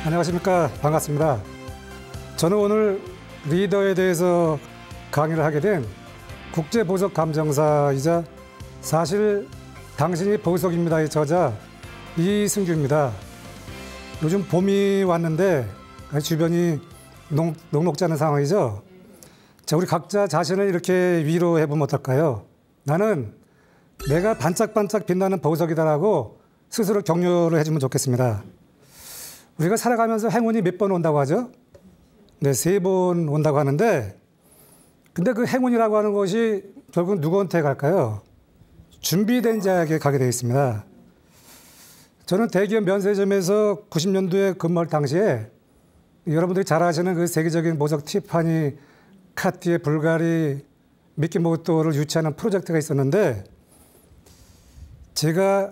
안녕하십니까. 반갑습니다. 저는 오늘 리더에 대해서 강의를 하게 된 국제보석감정사이자 사실 당신이 보석입니다의 저자 이승규입니다. 요즘 봄이 왔는데 주변이 녹록지 않은 상황이죠. 자, 우리 각자 자신을 이렇게 위로해보면 어떨까요? 나는 내가 반짝반짝 빛나는 보석이다라고 스스로 격려를 해주면 좋겠습니다. 우리가 살아가면서 행운이 몇 번 온다고 하죠? 네, 3번 온다고 하는데, 근데 그 행운이라고 하는 것이 결국 누구한테 갈까요? 준비된 자에게 가게 되어 있습니다. 저는 대기업 면세점에서 90년도에 근무할 당시에 여러분들이 잘 아시는 그 세계적인 보석 티파니, 카티에, 불가리, 미키모토를 유치하는 프로젝트가 있었는데, 제가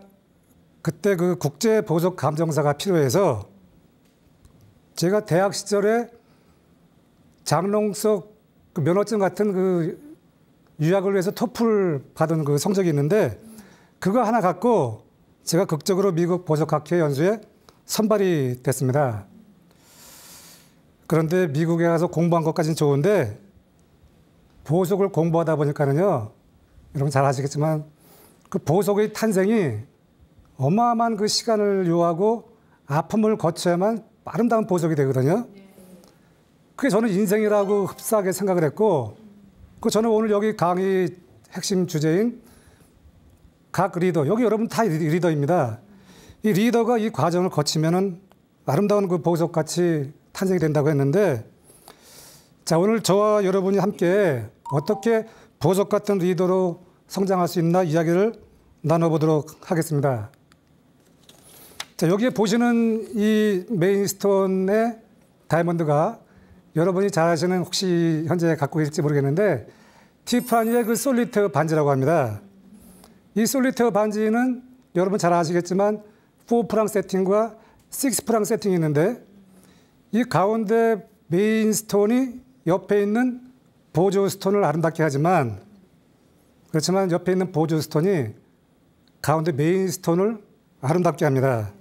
그때 그 국제 보석 감정사가 필요해서 제가 대학 시절에 장롱석 그 면허증 같은 그 유학을 위해서 토플 받은 그 성적이 있는데 그거 하나 갖고 제가 극적으로 미국 보석학회 연수에 선발이 됐습니다. 그런데 미국에 가서 공부한 것까지는 좋은데 보석을 공부하다 보니까는요, 여러분 잘 아시겠지만 그 보석의 탄생이 어마어마한 그 시간을 요하고 아픔을 거쳐야만 아름다운 보석이 되거든요. 그게 저는 인생이라고 흡사하게 생각을 했고, 그 저는 오늘 여기 강의 핵심 주제인 각 리더, 여기 여러분 다 리더입니다. 이 리더가 이 과정을 거치면은 아름다운 그 보석같이 탄생이 된다고 했는데, 자, 오늘 저와 여러분이 함께 어떻게 보석 같은 리더로 성장할 수 있나 이야기를 나눠보도록 하겠습니다. 자, 여기에 보시는 이 메인스톤의 다이아몬드가 여러분이 잘 아시는, 혹시 현재 갖고 계실지 모르겠는데 티파니의 그 솔리테어 반지라고 합니다. 이 솔리테어 반지는 여러분 잘 아시겠지만 4프랑 세팅과 6프랑 세팅이 있는데 이 가운데 메인스톤이 옆에 있는 보조 스톤을 아름답게 하지만, 그렇지만 옆에 있는 보조 스톤이 가운데 메인스톤을 아름답게 합니다.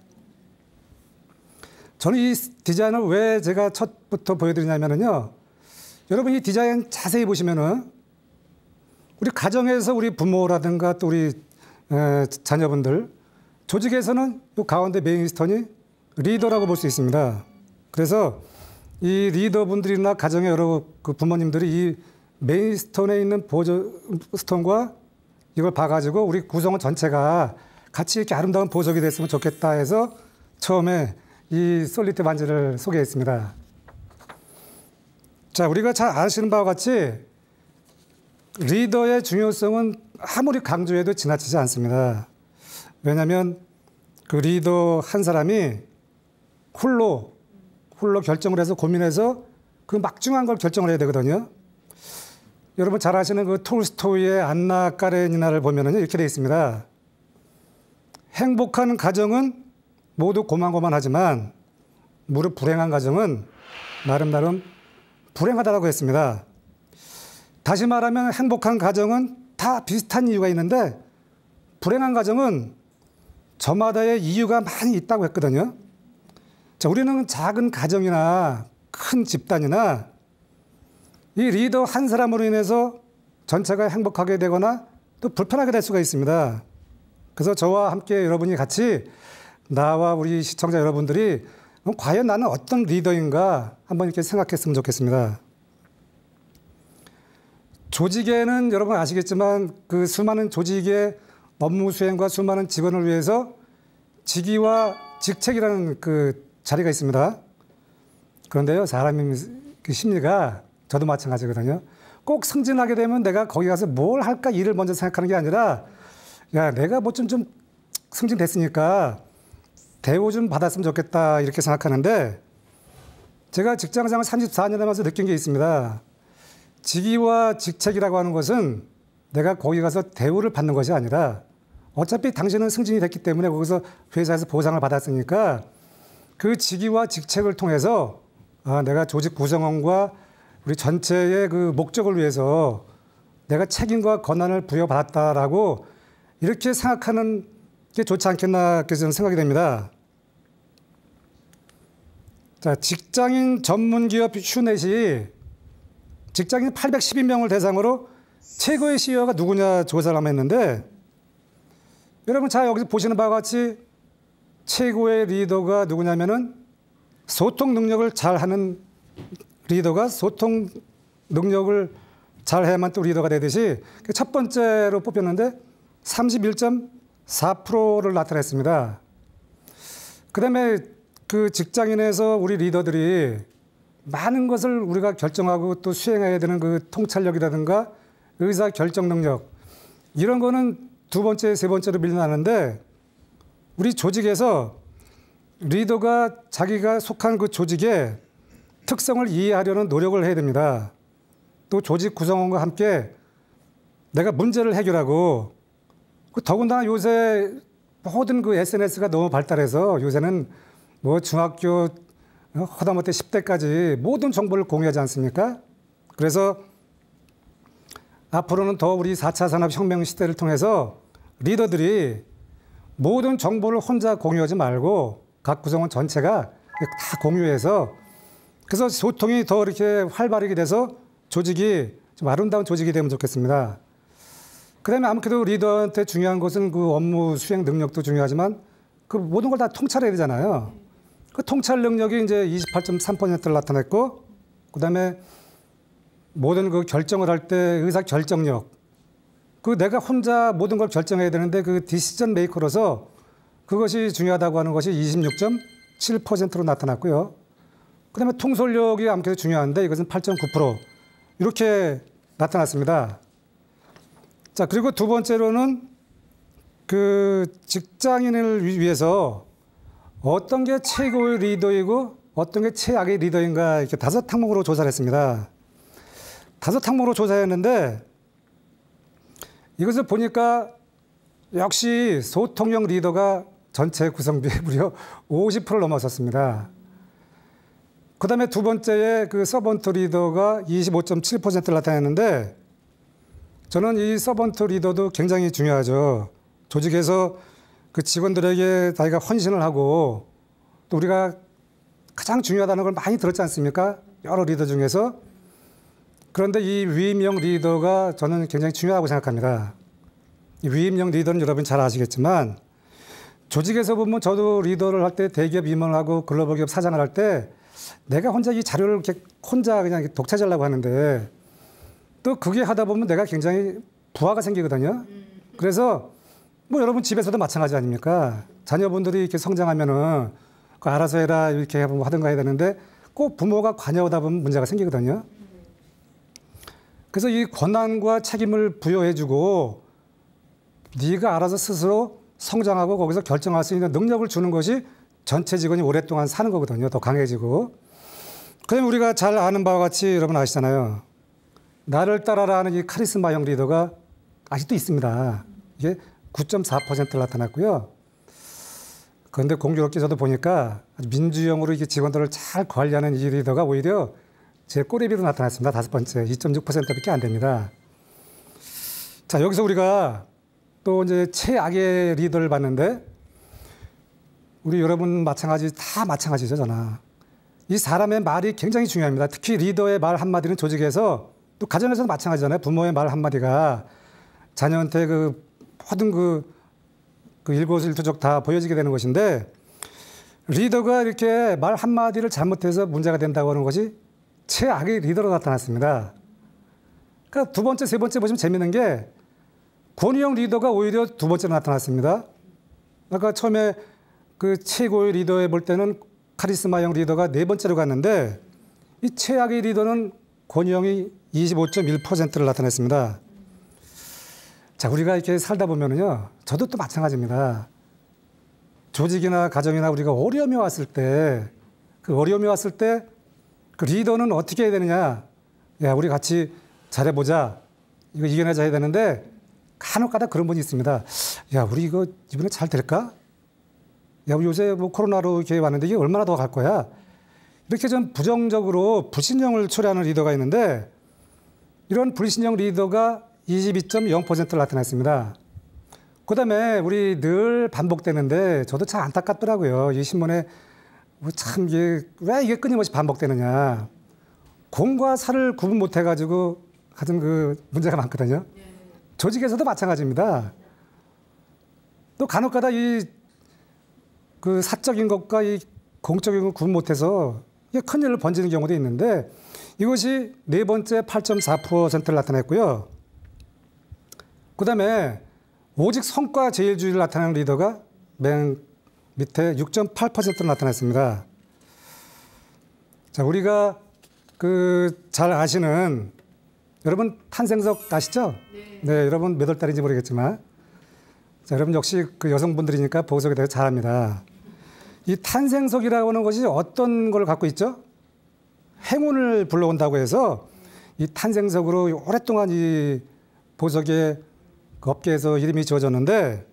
저는 이 디자인을 왜 제가 첫부터 보여드리냐면요, 여러분 이 디자인 자세히 보시면은 우리 가정에서 우리 부모라든가 또 우리 자녀분들, 조직에서는 이 가운데 메인스톤이 리더라고 볼 수 있습니다. 그래서 이 리더분들이나 가정의 여러 그 부모님들이 이 메인스톤에 있는 보조 스톤과 이걸 봐가지고 우리 구성원 전체가 같이 이렇게 아름다운 보석이 됐으면 좋겠다 해서 처음에 이 솔리테 반지를 소개했습니다. 자, 우리가 잘 아시는 바와 같이 리더의 중요성은 아무리 강조해도 지나치지 않습니다. 왜냐하면 그 리더 한 사람이 홀로 결정을 해서 고민해서 그 막중한 걸 결정을 해야 되거든요. 여러분 잘 아시는 그 톨스토이의 안나 까레니나를 보면은 이렇게 되어 있습니다. 행복한 가정은 모두 고만고만하지만 무릇 불행한 가정은 나름 불행하다고 했습니다. 다시 말하면 행복한 가정은 다 비슷한 이유가 있는데 불행한 가정은 저마다의 이유가 많이 있다고 했거든요. 자, 우리는 작은 가정이나 큰 집단이나 이 리더 한 사람으로 인해서 전체가 행복하게 되거나 또 불편하게 될 수가 있습니다. 그래서 저와 함께 여러분이 같이, 나와 우리 시청자 여러분들이 과연 나는 어떤 리더인가 한번 이렇게 생각했으면 좋겠습니다. 조직에는 여러분 아시겠지만 그 수많은 조직의 업무 수행과 수많은 직원을 위해서 직위와 직책이라는 그 자리가 있습니다. 그런데요, 사람의 그 심리가 저도 마찬가지거든요. 꼭 승진하게 되면 내가 거기 가서 뭘 할까 일을 먼저 생각하는 게 아니라, 야, 내가 뭐 좀 승진됐으니까 대우 좀 받았으면 좋겠다 이렇게 생각하는데, 제가 직장생활 34년 하면서 느낀 게 있습니다. 직위와 직책이라고 하는 것은 내가 거기 가서 대우를 받는 것이 아니라 어차피 당신은 승진이 됐기 때문에 거기서 회사에서 보상을 받았으니까 그 직위와 직책을 통해서 내가 조직 구성원과 우리 전체의 그 목적을 위해서 내가 책임과 권한을 부여받았다라고 이렇게 생각하는 게 좋지 않겠나, 그래서 저는 생각이 됩니다. 자, 직장인 전문기업 휴넷이 직장인 812명을 대상으로 최고의 CEO가 누구냐 조사를 한번 했는데, 여러분 자 여기서 보시는 바와 같이 최고의 리더가 누구냐면은 소통 능력을 잘하는 리더가 소통 능력을 잘해야만 또 리더가 되듯이 첫 번째로 뽑혔는데 31.4%를 나타냈습니다. 그다음에 그 직장인에서 우리 리더들이 많은 것을 우리가 결정하고 또 수행해야 되는 그 통찰력이라든가 의사 결정 능력, 이런 거는 두 번째, 세 번째로 밀려나는데, 우리 조직에서 리더가 자기가 속한 그 조직의 특성을 이해하려는 노력을 해야 됩니다. 또 조직 구성원과 함께 내가 문제를 해결하고, 더군다나 요새 모든 그 SNS가 너무 발달해서 요새는 뭐 중학교 하다못해 10대까지 모든 정보를 공유하지 않습니까? 그래서 앞으로는 더 우리 4차 산업혁명 시대를 통해서 리더들이 모든 정보를 혼자 공유하지 말고 각 구성원 전체가 다 공유해서, 그래서 소통이 더 이렇게 활발하게 돼서 조직이 좀 아름다운 조직이 되면 좋겠습니다. 그다음에 아무래도 리더한테 중요한 것은 그 업무 수행 능력도 중요하지만 그 모든 걸 다 통찰해야 되잖아요. 그 통찰 능력이 이제 28.3%를 나타냈고, 그다음에 모든 그 결정을 할 때 의사 결정력, 그 내가 혼자 모든 걸 결정해야 되는데 그 디시전 메이커로서 그것이 중요하다고 하는 것이 26.7%로 나타났고요. 그다음에 통솔력이 아무래도 중요한데 이것은 8.9% 이렇게 나타났습니다. 자, 그리고 두 번째로는 그 직장인을 위해서 어떤 게 최고의 리더이고 어떤 게 최악의 리더인가, 이렇게 5항목으로 조사를 했습니다. 5항목으로 조사했는데 이것을 보니까 역시 소통형 리더가 전체 구성비의 무려 50%를 넘어섰습니다. 그 다음에 두 번째에 그 서번트 리더가 25.7%를 나타냈는데, 저는 이 서번트 리더도 굉장히 중요하죠. 조직에서 그 직원들에게 자기가 헌신을 하고, 또 우리가 가장 중요하다는 걸 많이 들었지 않습니까? 여러 리더 중에서. 그런데 이 위임형 리더가 저는 굉장히 중요하다고 생각합니다. 이 위임형 리더는 여러분 잘 아시겠지만, 조직에서 보면 저도 리더를 할 때 대기업 임원을 하고 글로벌 기업 사장을 할 때 내가 혼자 이 자료를 이렇게 혼자 그냥 독차지하려고 하는데, 또 그게 하다 보면 내가 굉장히 부하가 생기거든요. 그래서 뭐 여러분 집에서도 마찬가지 아닙니까? 자녀분들이 이렇게 성장하면은 그 알아서 해라 이렇게 하든가 해야 되는데 꼭 부모가 관여하다 보면 문제가 생기거든요. 그래서 이 권한과 책임을 부여해주고 네가 알아서 스스로 성장하고 거기서 결정할 수 있는 능력을 주는 것이 전체 직원이 오랫동안 사는 거거든요. 더 강해지고. 그럼 우리가 잘 아는 바와 같이 여러분 아시잖아요. 나를 따라라 하는 이 카리스마형 리더가 아직도 있습니다. 이게 9.4%를 나타났고요. 그런데 공교롭게 저도 보니까 민주형으로 이게 직원들을 잘 관리하는 이 리더가 오히려 제 꼬리비로 나타났습니다. 5번째, 2.6%밖에 안 됩니다. 자, 여기서 우리가 또 이제 최악의 리더를 봤는데, 우리 여러분 다 마찬가지죠, 저나. 이 사람의 말이 굉장히 중요합니다. 특히 리더의 말 한마디는 조직에서, 또 가정에서도 마찬가지잖아요. 부모의 말 한마디가 자녀한테 그 모든 그 일거수일투족 다 보여지게 되는 것인데, 리더가 이렇게 말 한마디를 잘못해서 문제가 된다고 하는 것이 최악의 리더로 나타났습니다. 그러니까 두 번째, 세 번째 보시면 재밌는 게 권위형 리더가 오히려 두 번째로 나타났습니다. 아까 처음에 그 최고의 리더에 볼 때는 카리스마형 리더가 네 번째로 갔는데, 이 최악의 리더는 권위형이 25.1%를 나타냈습니다. 자, 우리가 이렇게 살다 보면은요, 저도 또 마찬가지입니다. 조직이나 가정이나 우리가 어려움이 왔을 때, 그 어려움이 왔을 때 그 리더는 어떻게 해야 되느냐. 야, 우리 같이 잘해보자. 이거 이겨내자 해야 되는데, 간혹가다 그런 분이 있습니다. 야, 우리 이거 이번에 잘 될까? 야, 우리 요새 뭐 코로나로 이렇게 왔는데 이게 얼마나 더 갈 거야? 이렇게 좀 부정적으로 불신형을 초래하는 리더가 있는데, 이런 불신형 리더가 22.0%를 나타냈습니다. 그 다음에 우리 늘 반복되는데 저도 참 안타깝더라고요. 이 신문에 참 이게 왜 이게 끊임없이 반복되느냐. 공과 사를 구분 못 해가지고 가진 그 문제가 많거든요. 조직에서도 마찬가지입니다. 또 간혹가다 이 그 사적인 것과 이 공적인 걸 구분 못해서 이게 큰일을 번지는 경우도 있는데 이것이 네 번째 8.4%를 나타냈고요. 그다음에 오직 성과 제일주의를 나타내는 리더가 맨 밑에 6.8%를 나타냈습니다. 자, 우리가 그 잘 아시는 여러분 탄생석 아시죠? 네, 여러분 몇 월 달인지 모르겠지만 자, 여러분 역시 그 여성분들이니까 보석에 대해서 잘 압니다. 이 탄생석이라고 하는 것이 어떤 걸 갖고 있죠? 행운을 불러온다고 해서 이 탄생석으로 오랫동안 이 보석의 그 업계에서 이름이 지어졌는데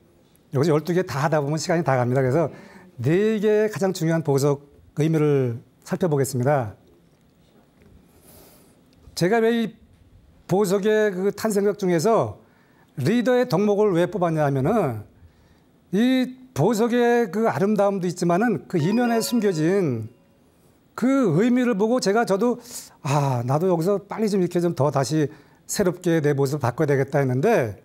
여기서 12개 다 하다 보면 시간이 다 갑니다. 그래서 4개의 가장 중요한 보석 의미를 살펴보겠습니다. 제가 왜 이 보석의 그 탄생석 중에서 리더의 덕목을 왜 뽑았냐 하면은 이 보석의 그 아름다움도 있지만은 그 이면에 숨겨진 그 의미를 보고 저도 나도 여기서 빨리 좀 이렇게 좀 더 다시 새롭게 내 모습을 바꿔야 되겠다 했는데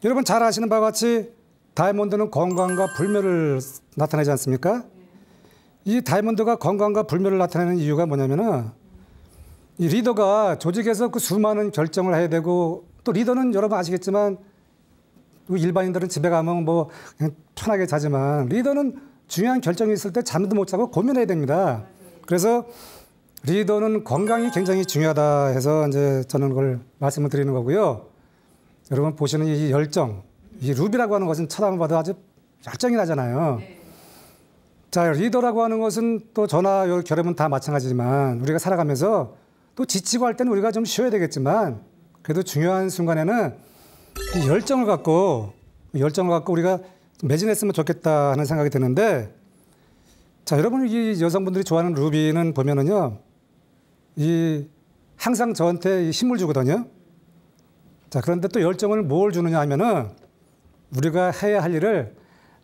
여러분 잘 아시는 바와 같이 다이아몬드는 건강과 불멸을 나타내지 않습니까? 이 다이아몬드가 건강과 불멸을 나타내는 이유가 뭐냐면은 이 리더가 조직에서 그 수많은 결정을 해야 되고 또 리더는 여러분 아시겠지만 일반인들은 집에 가면 뭐 그냥 편하게 자지만 리더는 중요한 결정이 있을 때 잠도 못 자고 고민해야 됩니다. 그래서 리더는 건강이 굉장히 중요하다 해서 이제 저는 그걸 말씀을 드리는 거고요. 여러분 보시는 이 열정, 이 루비라고 하는 것은 쳐다만 봐도 아주 열정이 나잖아요. 자, 리더라고 하는 것은 또 저나 결혼은 다 마찬가지지만 우리가 살아가면서 또 지치고 할 때는 우리가 좀 쉬어야 되겠지만 그래도 중요한 순간에는 이 열정을 갖고 우리가 매진했으면 좋겠다 하는 생각이 드는데 자, 여러분 이 여성분들이 좋아하는 루비는 보면은요. 이 항상 저한테 힘을 주거든요. 자, 그런데 또 열정을 뭘 주느냐 하면은 우리가 해야 할 일을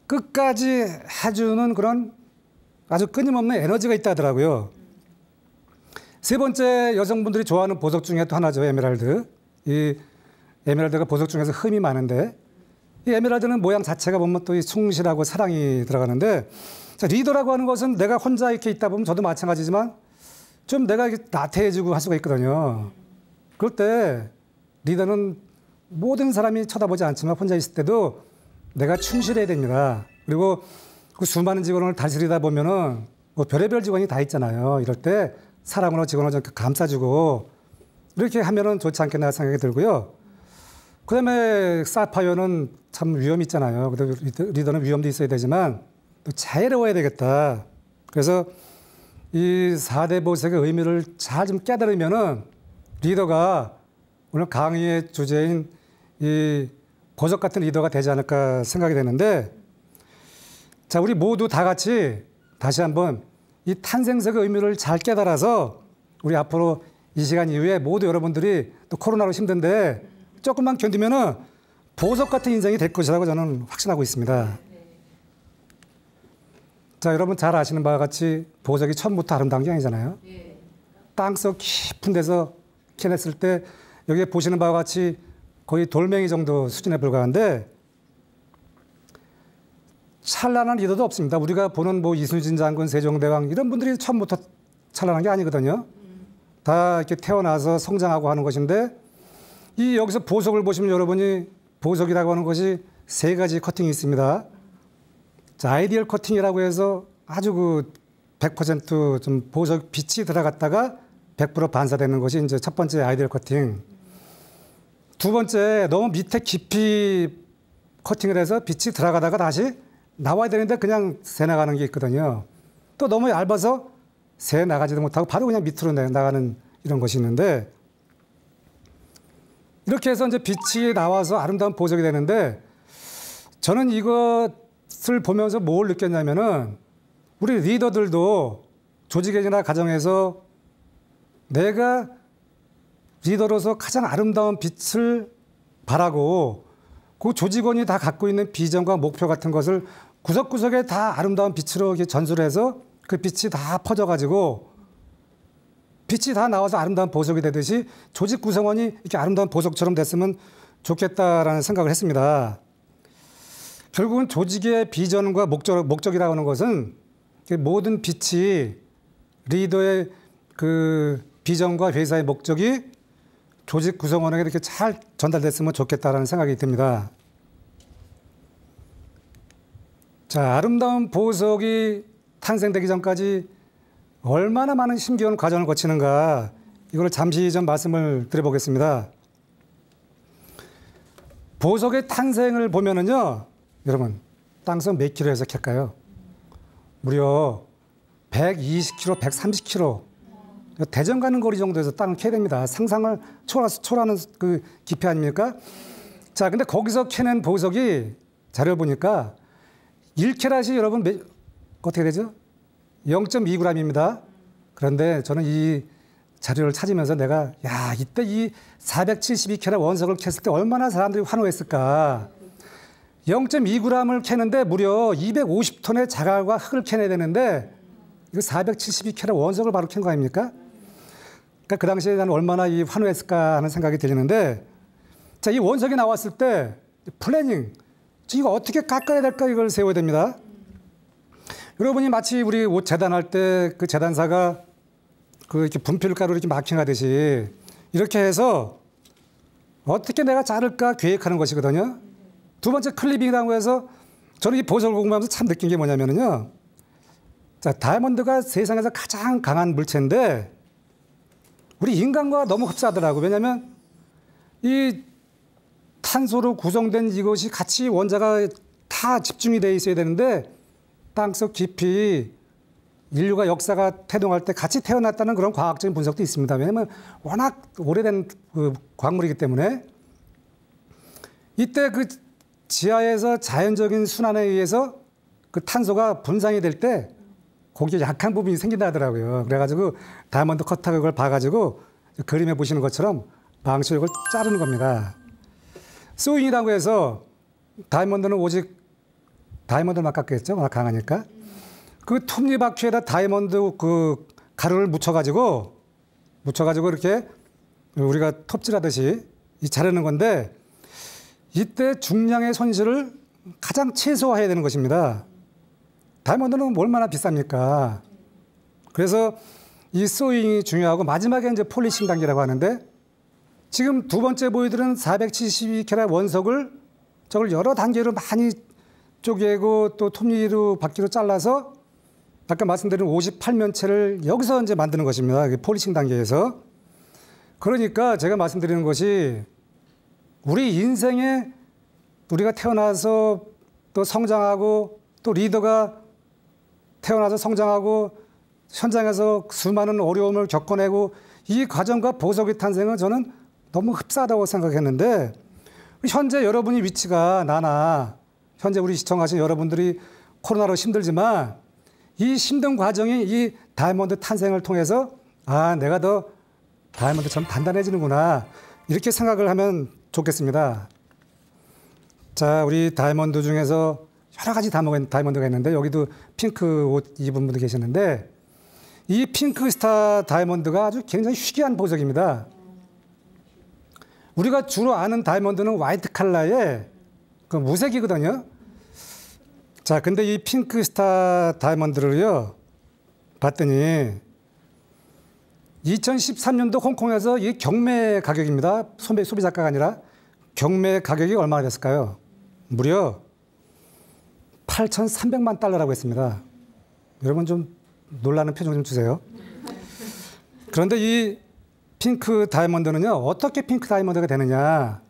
끝까지 해주는 그런 아주 끊임없는 에너지가 있다 하더라고요. 세 번째 여성분들이 좋아하는 보석 중에 또 하나죠. 에메랄드. 이 에메랄드가 보석 중에서 흠이 많은데 이 에메랄드는 모양 자체가 보면 또 이 충실하고 사랑이 들어가는데 자, 리더라고 하는 것은 내가 혼자 이렇게 있다 보면 저도 마찬가지지만 좀 내가 이렇게 나태해지고 할 수가 있거든요. 그럴 때 리더는 모든 사람이 쳐다보지 않지만 혼자 있을 때도 내가 충실해야 됩니다. 그리고 그 수많은 직원을 다스리다 보면은 뭐 별의별 직원이 다 있잖아요. 이럴 때 사랑으로 직원을 좀 감싸주고 이렇게 하면은 좋지 않겠나 생각이 들고요. 그 다음에 사파이어는 참 위험이 있잖아요. 그래도 리더는 위험도 있어야 되지만 또 자애로워야 되겠다. 그래서 이 4대 보석의 의미를 잘 좀 깨달으면은 리더가 오늘 강의의 주제인 이 보석 같은 리더가 되지 않을까 생각이 되는데 자, 우리 모두 다 같이 다시 한번 이 탄생석의 의미를 잘 깨달아서 우리 앞으로 이 시간 이후에 모두 여러분들이 또 코로나로 힘든데 조금만 견디면은 보석 같은 인생이 될 것이라고 저는 확신하고 있습니다. 자, 여러분 잘 아시는 바와 같이 보석이 처음부터 아름다운 게 아니잖아요. 땅속 깊은 데서 캐냈을 때 여기에 보시는 바와 같이 거의 돌멩이 정도 수준에 불과한데 찬란한 리더도 없습니다. 우리가 보는 뭐 이순신 장군, 세종대왕 이런 분들이 처음부터 찬란한 게 아니거든요. 다 이렇게 태어나서 성장하고 하는 것인데 이 여기서 보석을 보시면 여러분이 보석이라고 하는 것이 3가지 커팅이 있습니다. 자, 아이디얼 커팅이라고 해서 아주 그 100% 보석 빛이 들어갔다가 100% 반사되는 것이 이제 첫 번째 아이디얼 커팅. 두 번째, 너무 밑에 깊이 커팅을 해서 빛이 들어가다가 다시 나와야 되는데 그냥 새 나가는 게 있거든요. 또 너무 얇아서 새 나가지도 못하고 바로 그냥 밑으로 나가는 이런 것이 있는데 이렇게 해서 이제 빛이 나와서 아름다운 보석이 되는데 저는 이것을 보면서 뭘 느꼈냐면은 우리 리더들도 조직이나 가정에서 내가 리더로서 가장 아름다운 빛을 바라고 그 조직원이 다 갖고 있는 비전과 목표 같은 것을 구석구석에 다 아름다운 빛으로 이렇게 전수를 해서 그 빛이 다 퍼져가지고 빛이 다 나와서 아름다운 보석이 되듯이 조직 구성원이 이렇게 아름다운 보석처럼 됐으면 좋겠다라는 생각을 했습니다. 결국은 조직의 비전과 목적이라고 하는 것은 모든 빛이 리더의 그 비전과 회사의 목적이 조직 구성원에게 이렇게 잘 전달됐으면 좋겠다라는 생각이 듭니다. 자, 아름다운 보석이 탄생되기 전까지 얼마나 많은 힘겨운 과정을 거치는가, 이걸 잠시 좀 말씀을 드려보겠습니다. 보석의 탄생을 보면은요, 여러분, 땅속 몇 킬로 해석할까요? 무려 120km, 130km. 대전 가는 거리 정도에서 땅을 캐야 됩니다. 상상을 초월하는 그 깊이 아닙니까? 자, 근데 거기서 캐낸 보석이 자료 보니까 1캐럿이 여러분 어떻게 되죠? 0.2g입니다. 그런데 저는 이 자료를 찾으면서 내가 이때 이 472캐럿 원석을 캤을 때 얼마나 사람들이 환호했을까. 0.2g을 캐는데 무려 250톤의 자갈과 흙을 캐내야 되는데 이거 472캐럿 원석을 바로 캔 거 아닙니까? 그러니까 그 당시에 나는 얼마나 이 환호했을까 하는 생각이 들리는데, 자, 이 원석이 나왔을 때 플래닝, 이거 어떻게 깎아야 될까, 이걸 세워야 됩니다. 여러분이 마치 우리 옷 재단할 때 그 재단사가 그 이렇게 분필가루 이렇게 마킹하듯이 이렇게 해서 어떻게 내가 자를까 계획하는 것이거든요. 두 번째 클리빙이라고 해서 저는 이 보석을 공부하면서 참 느낀 게 뭐냐면요. 자, 다이아몬드가 세상에서 가장 강한 물체인데 우리 인간과 너무 흡사하더라고요. 왜냐하면 이 탄소로 구성된 이것이 같이 원자가 다 집중이 되어 있어야 되는데 땅속 깊이 인류가 역사가 태동할 때 같이 태어났다는 그런 과학적인 분석도 있습니다. 왜냐하면 워낙 오래된 그 광물이기 때문에 이때 그 지하에서 자연적인 순환에 의해서 그 탄소가 분산이 될 때 거기에 약한 부분이 생긴다 하더라고요. 그래가지고 다이아몬드 커터가 그걸 봐가지고 그림에 보시는 것처럼 방식을 자르는 겁니다. 소잉이라고 해서 다이아몬드는 오직 다이아몬드만 깎겠죠. 워낙 강하니까. 그 톱니바퀴에다 다이아몬드 그 가루를 묻혀가지고 이렇게 우리가 톱질하듯이 자르는 건데 이때 중량의 손실을 가장 최소화해야 되는 것입니다. 다이아몬드는 얼마나 비쌉니까? 그래서 이 소잉이 중요하고 마지막에 이제 폴리싱 단계라고 하는데 지금 두 번째 보여드린 472캐럿 원석을 저걸 여러 단계로 많이 쪼개고 또 톱니로 바퀴로 잘라서 아까 말씀드린 58면체를 여기서 이제 만드는 것입니다. 폴리싱 단계에서. 그러니까 제가 말씀드리는 것이 우리 인생에 우리가 태어나서 또 성장하고 또 리더가 태어나서 성장하고 현장에서 수많은 어려움을 겪어내고 이 과정과 보석의 탄생은 저는 너무 흡사하다고 생각했는데 현재 여러분이 위치가 나나 현재 우리 시청하신 여러분들이 코로나로 힘들지만 이 힘든 과정이 이 다이아몬드 탄생을 통해서 내가 더 다이아몬드처럼 단단해지는구나 이렇게 생각을 하면 좋겠습니다. 자, 우리 다이아몬드 중에서 여러 가지 다이아몬드가 있는데 여기도 핑크 옷 입은 분도 계시는데 이 핑크 스타 다이아몬드가 아주 굉장히 희귀한 보석입니다. 우리가 주로 아는 다이아몬드는 화이트 컬러의 그 무색이거든요. 자, 근데 이 핑크 스타 다이아몬드를요 봤더니 2013년도 홍콩에서 이 경매 가격입니다. 소비 작가가 아니라 경매 가격이 얼마나 됐을까요? 무려 8,300만 달러라고 했습니다. 여러분 좀 놀라는 표정 좀 주세요. 그런데 이 핑크 다이아몬드는요, 어떻게 핑크 다이아몬드가 되느냐.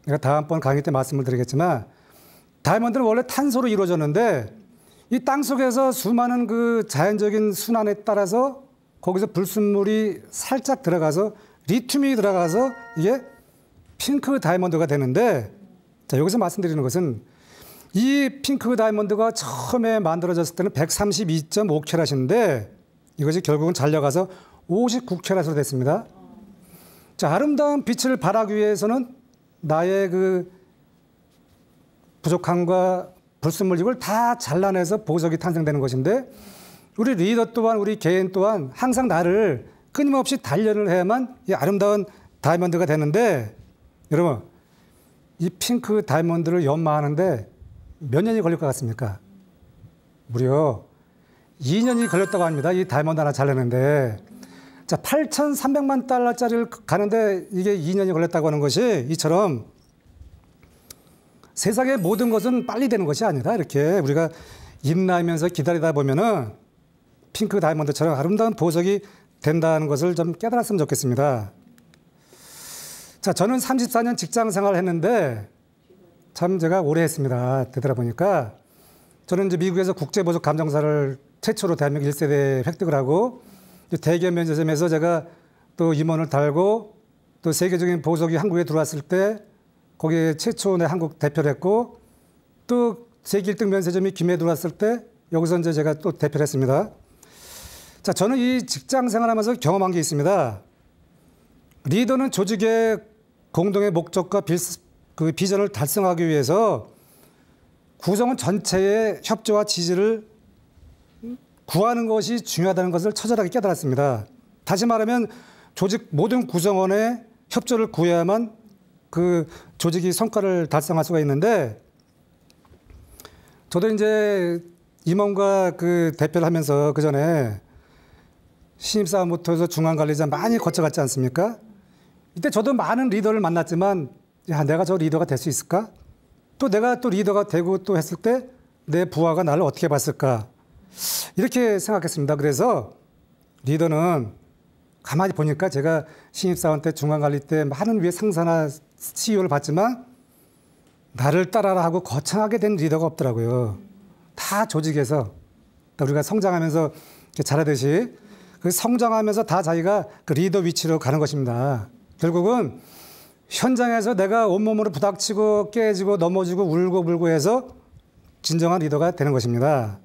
제가 다음번 강의 때 말씀을 드리겠지만, 다이아몬드는 원래 탄소로 이루어졌는데, 이 땅 속에서 수많은 그 자연적인 순환에 따라서 거기서 불순물이 살짝 들어가서 리튬이 들어가서 이게 핑크 다이아몬드가 되는데, 자, 여기서 말씀드리는 것은 이 핑크 다이아몬드가 처음에 만들어졌을 때는 132.5캐럿인데 이것이 결국은 잘려가서 59캐럿으로 됐습니다. 자, 아름다운 빛을 발하기 위해서는 나의 그 부족함과 불순물 이걸 다 잘라내서 보석이 탄생되는 것인데 우리 리더 또한 우리 개인 또한 항상 나를 끊임없이 단련을 해야만 이 아름다운 다이아몬드가 되는데 여러분 이 핑크 다이아몬드를 연마하는데 몇 년이 걸릴 것 같습니까? 무려 2년이 걸렸다고 합니다. 이 다이아몬드 하나 자르는데 자 8,300만 달러짜리를 가는데 이게 2년이 걸렸다고 하는 것이 이처럼 세상의 모든 것은 빨리 되는 것이 아니다. 이렇게 우리가 인내하면서 기다리다 보면은 핑크 다이아몬드처럼 아름다운 보석이 된다는 것을 좀 깨달았으면 좋겠습니다. 자, 저는 34년 직장 생활을 했는데 참 제가 오래 했습니다. 되돌아보니까 저는 이제 미국에서 국제보석 감정사를 최초로 대한민국 1세대 획득을 하고 대기업 면접에서 제가 또 임원을 달고 또 세계적인 보석이 한국에 들어왔을 때 거기에 최초 내 한국 대표를 했고 또 세계 1등 면세점이 김해에 들어왔을 때 여기서 이제 제가 또 대표를 했습니다. 자, 저는 이 직장 생활하면서 경험한 게 있습니다. 리더는 조직의 공동의 목적과 그 비전을 달성하기 위해서 구성원 전체의 협조와 지지를 구하는 것이 중요하다는 것을 처절하게 깨달았습니다. 다시 말하면 조직 모든 구성원의 협조를 구해야만 그 조직이 성과를 달성할 수가 있는데 저도 이제 임원과 그 대표를 하면서 그 전에 신입사원부터 해서 중앙관리자 많이 거쳐갔지 않습니까? 이때 저도 많은 리더를 만났지만 야, 내가 저 리더가 될 수 있을까? 또 내가 또 리더가 되고 또 했을 때 내 부하가 나를 어떻게 봤을까? 이렇게 생각했습니다. 그래서 리더는 가만히 보니까 제가 신입사원 때 중앙관리 때 많은 위에 상사나 CEO를 봤지만 나를 따라라 하고 거창하게 된 리더가 없더라고요. 다 조직에서 우리가 성장하면서 잘하듯이 그 성장하면서 다 자기가 그 리더 위치로 가는 것입니다. 결국은 현장에서 내가 온몸으로 부닥치고 깨지고 넘어지고 울고 불고 해서 진정한 리더가 되는 것입니다.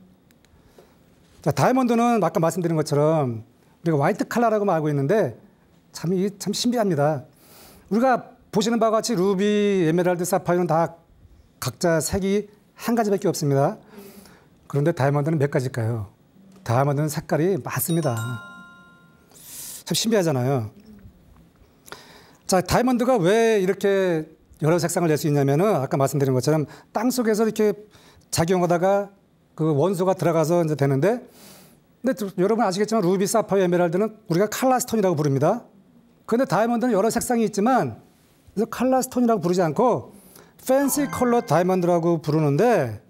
자, 다이아몬드는 아까 말씀드린 것처럼 우리가 화이트 칼라라고 알고 있는데 참 신비합니다. 우리가 보시는 바와 같이 루비, 에메랄드, 사파이어는 다 각자 색이 한 가지밖에 없습니다. 그런데 다이아몬드는 몇 가지일까요? 다이아몬드는 색깔이 많습니다. 참 신비하잖아요. 자, 다이아몬드가 왜 이렇게 여러 색상을 낼 수 있냐면은 아까 말씀드린 것처럼 땅 속에서 이렇게 작용하다가 그 원소가 들어가서 이제 되는데 근데 여러분 아시겠지만 루비, 사파이어, 에메랄드는 우리가 칼라스톤이라고 부릅니다. 그런데 다이아몬드는 여러 색상이 있지만 그래서 칼라스톤이라고 부르지 않고 팬시 컬러 다이아몬드라고 부르는데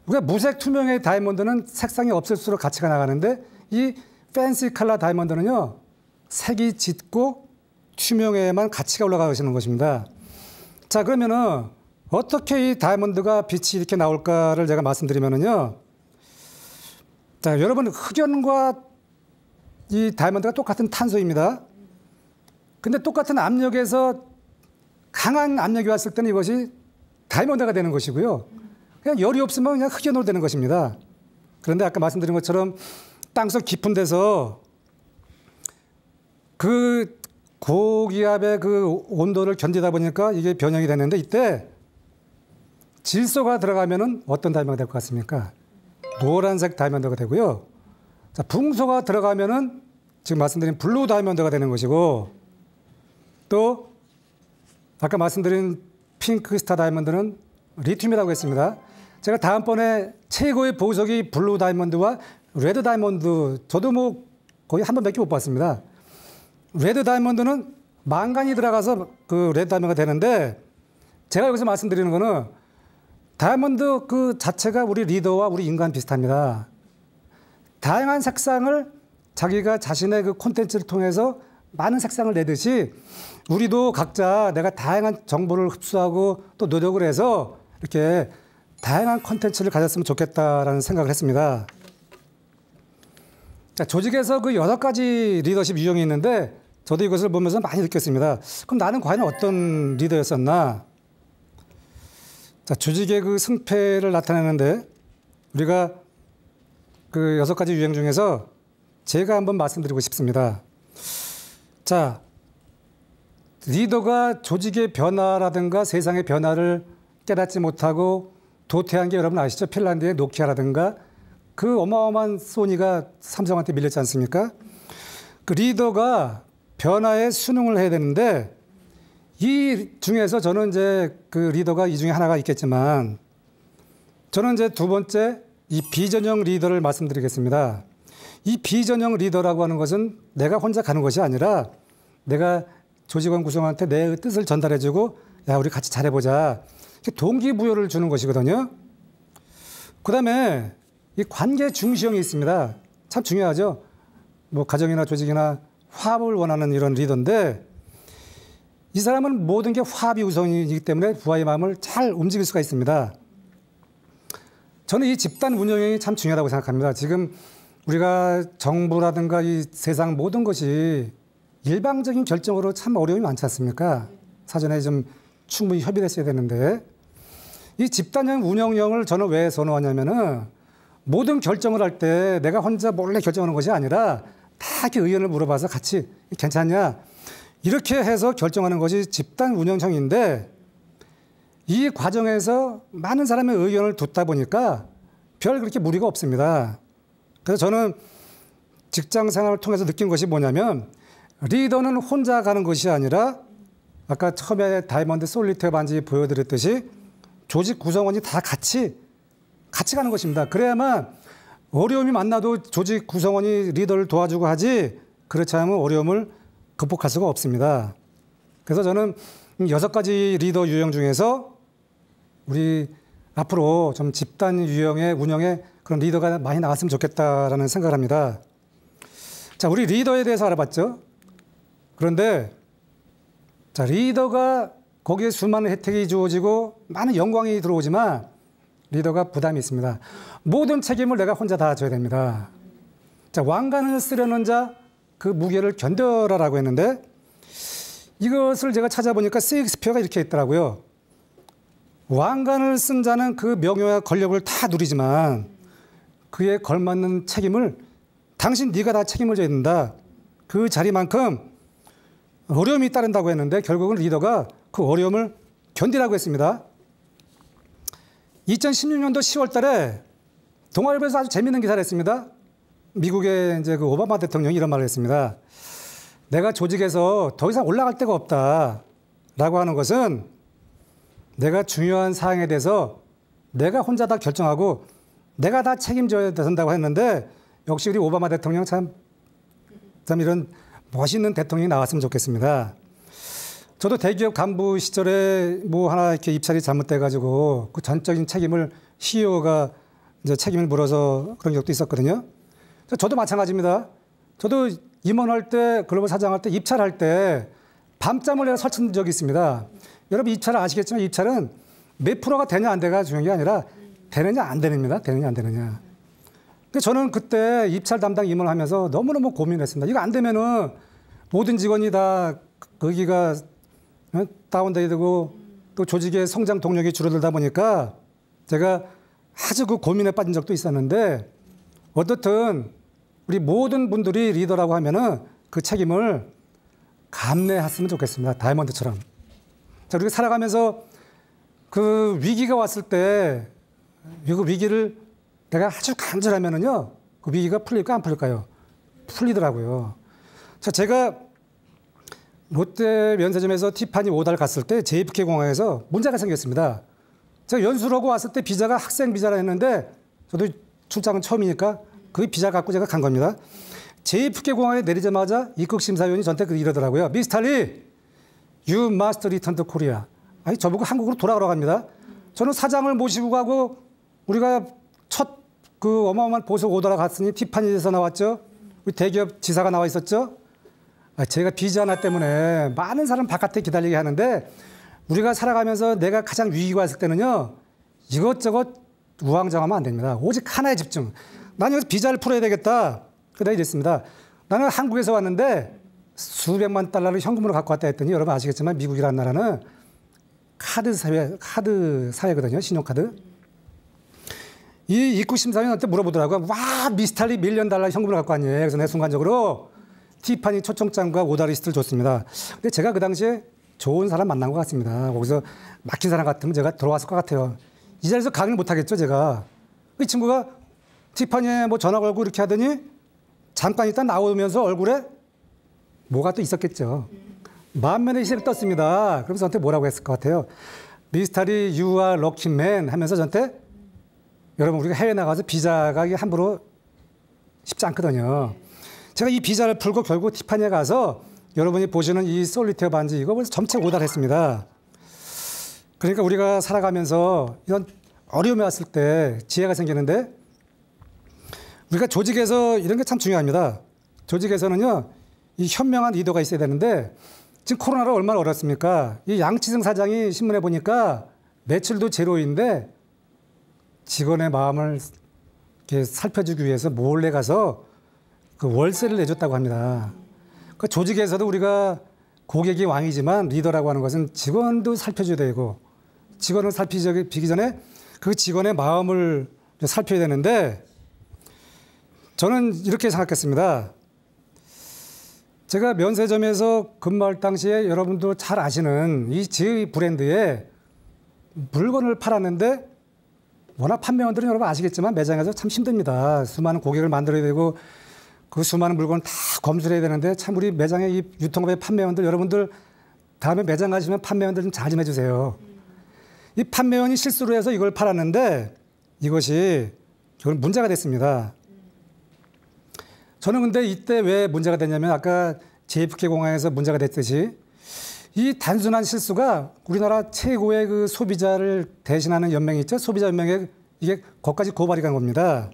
우리가 무색 투명의 다이아몬드는 색상이 없을수록 가치가 나가는데 이 팬시 컬러 다이아몬드는요 색이 짙고 투명해야만 가치가 올라가시는 것입니다. 자, 그러면은 어떻게 이 다이아몬드가 빛이 이렇게 나올까를 제가 말씀드리면은요. 자, 여러분 흑연과 이 다이아몬드가 똑같은 탄소입니다. 근데 똑같은 압력에서 강한 압력이 왔을 때는 이것이 다이아몬드가 되는 것이고요. 그냥 열이 없으면 그냥 흑연으로 되는 것입니다. 그런데 아까 말씀드린 것처럼 땅속 깊은 데서 그 고기압의 그 온도를 견디다 보니까 이게 변형이 되는데 이때 질소가 들어가면은 어떤 다이아몬드가 될 것 같습니까? 노란색 다이아몬드가 되고요. 자, 붕소가 들어가면은 지금 말씀드린 블루 다이아몬드가 되는 것이고 또 아까 말씀드린 핑크 스타 다이아몬드는 리튬이라고 했습니다. 제가 다음번에 최고의 보석이 블루 다이아몬드와 레드 다이아몬드 저도 뭐 거의 한 번밖에 못 봤습니다. 레드 다이아몬드는 망간이 들어가서 그 레드 다이아몬드가 되는데 제가 여기서 말씀드리는 거는 다이아몬드 그 자체가 우리 리더와 우리 인간 비슷합니다. 다양한 색상을 자기가 자신의 그 콘텐츠를 통해서 많은 색상을 내듯이 우리도 각자 내가 다양한 정보를 흡수하고 또 노력을 해서 이렇게 다양한 콘텐츠를 가졌으면 좋겠다라는 생각을 했습니다. 자, 조직에서 그 6가지 리더십 유형이 있는데 저도 이것을 보면서 많이 느꼈습니다. 그럼 나는 과연 어떤 리더였었나? 자, 조직의 그 승패를 나타내는데 우리가 그 6가지 유형 중에서 제가 한번 말씀드리고 싶습니다. 자, 리더가 조직의 변화라든가 세상의 변화를 깨닫지 못하고 도태한 게 여러분 아시죠? 핀란드의 노키아라든가 그 어마어마한 소니가 삼성한테 밀렸지 않습니까? 그 리더가 변화에 순응을 해야 되는데 이 중에서 저는 이제 그 리더가 이 중에 하나가 있겠지만 저는 이제 두 번째 이 비전형 리더를 말씀드리겠습니다. 이 비전형 리더라고 하는 것은 내가 혼자 가는 것이 아니라 내가 조직원 구성원한테 내 뜻을 전달해주고 야 우리 같이 잘해보자 이렇게 동기부여를 주는 것이거든요. 그다음에 이 관계 중시형이 있습니다. 참 중요하죠. 뭐 가정이나 조직이나 화합을 원하는 이런 리더인데 이 사람은 모든 게 화합이 우선이기 때문에 부하의 마음을 잘 움직일 수가 있습니다. 저는 이 집단 운영이 참 중요하다고 생각합니다. 지금 우리가 정부라든가 이 세상 모든 것이 일방적인 결정으로 참 어려움이 많지 않습니까? 사전에 좀 충분히 협의를 했어야 되는데 이 집단형 운영형을 저는 왜 선호하냐면은 모든 결정을 할 때 내가 혼자 몰래 결정하는 것이 아니라 다 이렇게 의견을 물어봐서 같이 괜찮냐 이렇게 해서 결정하는 것이 집단 운영형인데 이 과정에서 많은 사람의 의견을 듣다 보니까 별 그렇게 무리가 없습니다. 그래서 저는 직장 생활을 통해서 느낀 것이 뭐냐면 리더는 혼자 가는 것이 아니라 아까 처음에 다이아몬드 솔리테어 반지 보여드렸듯이 조직 구성원이 다 같이 가는 것입니다. 그래야만 어려움이 만나도 조직 구성원이 리더를 도와주고 하지 그렇지 않으면 어려움을 극복할 수가 없습니다. 그래서 저는 6가지 리더 유형 중에서 우리 앞으로 좀 집단 유형의 운영에 그런 리더가 많이 나왔으면 좋겠다라는 생각을 합니다. 자, 우리 리더에 대해서 알아봤죠. 그런데 자, 리더가 거기에 수많은 혜택이 주어지고 많은 영광이 들어오지만 리더가 부담이 있습니다. 모든 책임을 내가 혼자 다 져야 됩니다. 자, 왕관을 쓰려는 자 그 무게를 견뎌라라고 했는데 이것을 제가 찾아보니까 세익스피어가 이렇게 했더라고요. 왕관을 쓴 자는 그 명예와 권력을 다 누리지만 그에 걸맞는 책임을 당신 네가 다 책임을 져야 된다. 그 자리만큼 어려움이 따른다고 했는데 결국은 리더가 그 어려움을 견디라고 했습니다. 2016년도 10월 달에 동아일보에서 아주 재미있는 기사를 했습니다. 미국의 이제 그 오바마 대통령이 이런 말을 했습니다. 내가 조직에서 더 이상 올라갈 데가 없다라고 하는 것은 내가 중요한 사항에 대해서 내가 혼자 다 결정하고 내가 다 책임져야 된다고 했는데 역시 우리 오바마 대통령 참 이런 멋있는 대통령이 나왔으면 좋겠습니다. 저도 대기업 간부 시절에 뭐 하나 이렇게 입찰이 잘못돼가지고 그 전적인 책임을 CEO가 이제 책임을 물어서 그런 적도 있었거든요. 저도 마찬가지입니다. 저도 임원할 때, 글로벌 사장할 때, 입찰할 때 밤잠을 내가 설친 적이 있습니다. 여러분 입찰을 아시겠지만 입찰은 몇 프로가 되냐 안 되가 중요한 게 아니라 되느냐 안 되느냐, 되느냐 안 되느냐. 저는 그때 입찰 담당 임원을 하면서 너무너무 고민했습니다. 이거 안 되면은 모든 직원이 다 거기가 다운돼야 되고 또 조직의 성장 동력이 줄어들다 보니까 제가 아주 그 고민에 빠진 적도 있었는데 어떻든 우리 모든 분들이 리더라고 하면은 그 책임을 감내했으면 좋겠습니다. 다이아몬드처럼. 자, 우리가 살아가면서 그 위기가 왔을 때 그 위기를 내가 아주 간절하면은요, 그 위기가 풀릴까 안 풀릴까요? 풀리더라고요. 자, 제가 롯데 면세점에서 티파니 5달 갔을 때 JFK 공항에서 문제가 생겼습니다. 제가 연수를 하고 왔을 때 비자가 학생 비자라 했는데 저도 출장은 처음이니까 그 비자 갖고 제가 간 겁니다. JFK 공항에 내리자마자 입국심사위원이 저한테 이러더라고요. 미스터 리, you must return to Korea. 아니, 저보고 한국으로 돌아가라고 합니다. 저는 사장을 모시고 가고 우리가 첫 그 어마어마한 보석 오더라 갔으니 티파니에서 나왔죠. 우리 대기업 지사가 나와 있었죠. 제가 비자 하나 때문에 많은 사람 바깥에 기다리게 하는데 우리가 살아가면서 내가 가장 위기가 왔을 때는요, 이것저것 우왕좌왕하면 안 됩니다. 오직 하나에 집중. 나는 여기서 비자를 풀어야 되겠다. 그러다 이랬습니다. 나는 한국에서 왔는데 수백만 달러를 현금으로 갖고 왔다 했더니 여러분 아시겠지만 미국이라는 나라는 카드 사회거든요. 신용카드. 이 입국심사위원한테 물어보더라고요. 와, 미스탈리 $1,000,000 현금을 갖고 왔니? 그래서 내가 순간적으로 티파니 초청장과 오더 리스트를 줬습니다. 근데 제가 그 당시에 좋은 사람 만난 것 같습니다. 거기서 막힌 사람 같으면 제가 들어왔을 것 같아요. 이 자리에서 강의를 못 하겠죠, 제가. 이 친구가 티파니에 뭐 전화 걸고 이렇게 하더니 잠깐 있다 나오면서 얼굴에 뭐가 또 있었겠죠. 만면의 시를 떴습니다. 그러면서 저한테 뭐라고 했을 것 같아요? 미스터리 You are lucky man 하면서 저한테 여러분 우리가 해외 나가서 비자가 이게 함부로 쉽지 않거든요. 제가 이 비자를 풀고 결국 티파니에 가서 여러분이 보시는 이 솔리테어 반지 이거 벌써 점차 오달했습니다. 그러니까 우리가 살아가면서 이런 어려움이 왔을 때 지혜가 생기는데 우리가 조직에서 이런 게 참 중요합니다. 조직에서는요, 이 현명한 리더가 있어야 되는데 지금 코로나로 얼마나 어렵습니까? 이 양치승 사장이 신문에 보니까 매출도 제로인데 직원의 마음을 이렇게 살펴주기 위해서 몰래 가서 그 월세를 내줬다고 합니다. 그 조직에서도 우리가 고객이 왕이지만 리더라고 하는 것은 직원도 살펴줘야 되고 직원을 살피기 전에 그 직원의 마음을 살펴야 되는데 저는 이렇게 생각했습니다. 제가 면세점에서 근무할 당시에 여러분도 잘 아시는 이 제 브랜드의 물건을 팔았는데 워낙 판매원들은 여러분 아시겠지만 매장에서 참 힘듭니다. 수많은 고객을 만들어야 되고 그 수많은 물건을 다 검수해야 되는데 참 우리 매장의 이 유통업의 판매원들 여러분들 다음에 매장 가시면 판매원들 좀 잘 좀 해주세요. 이 판매원이 실수로 해서 이걸 팔았는데 이것이 결국 문제가 됐습니다. 저는 근데 이때 왜 문제가 됐냐면 아까 JFK 공항에서 문제가 됐듯이 이 단순한 실수가 우리나라 최고의 그 소비자를 대신하는 연맹이 있죠. 소비자 연맹에 이게 거기까지 고발이 간 겁니다.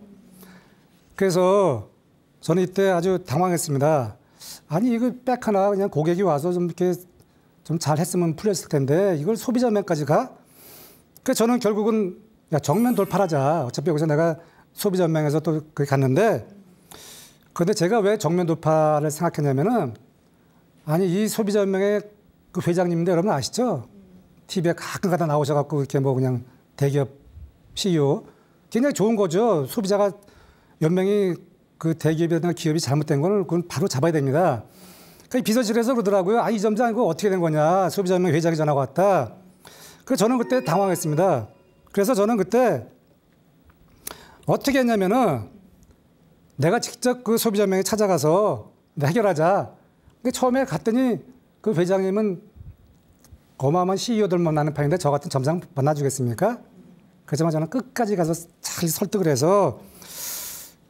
그래서 저는 이때 아주 당황했습니다. 아니 이거 백 하나 그냥 고객이 와서 좀 이렇게 좀 잘했으면 풀렸을 텐데 이걸 소비자 연맹까지 가? 그래서 저는 결국은 야 정면 돌파하자. 어차피 여기서 내가 소비자 연맹에서 또 거기 갔는데 그런데 제가 왜 정면 돌파를 생각했냐면은 아니 이 소비자 연맹의 그 회장님인데 여러분 아시죠? TV에 가끔 가다 나오셔갖고 이렇게 뭐 그냥 대기업 CEO 굉장히 좋은 거죠. 소비자가 연맹이 그 대기업이나 기업이 잘못된 거는 그건 바로 잡아야 됩니다. 그러니까 비서실에서 그러더라고요. 아, 이 점장 이거 어떻게 된 거냐. 소비자 연맹 회장이 전화가 왔다. 그래서 저는 그때 당황했습니다. 그래서 저는 그때 어떻게 했냐면은 내가 직접 그 소비자 연맹에 찾아가서 해결하자. 근데 처음에 갔더니 그 회장님은 어마어마한 CEO들만 나는 편인데 저 같은 점장 만나주겠습니까? 그렇지만 저는 끝까지 가서 잘 설득을 해서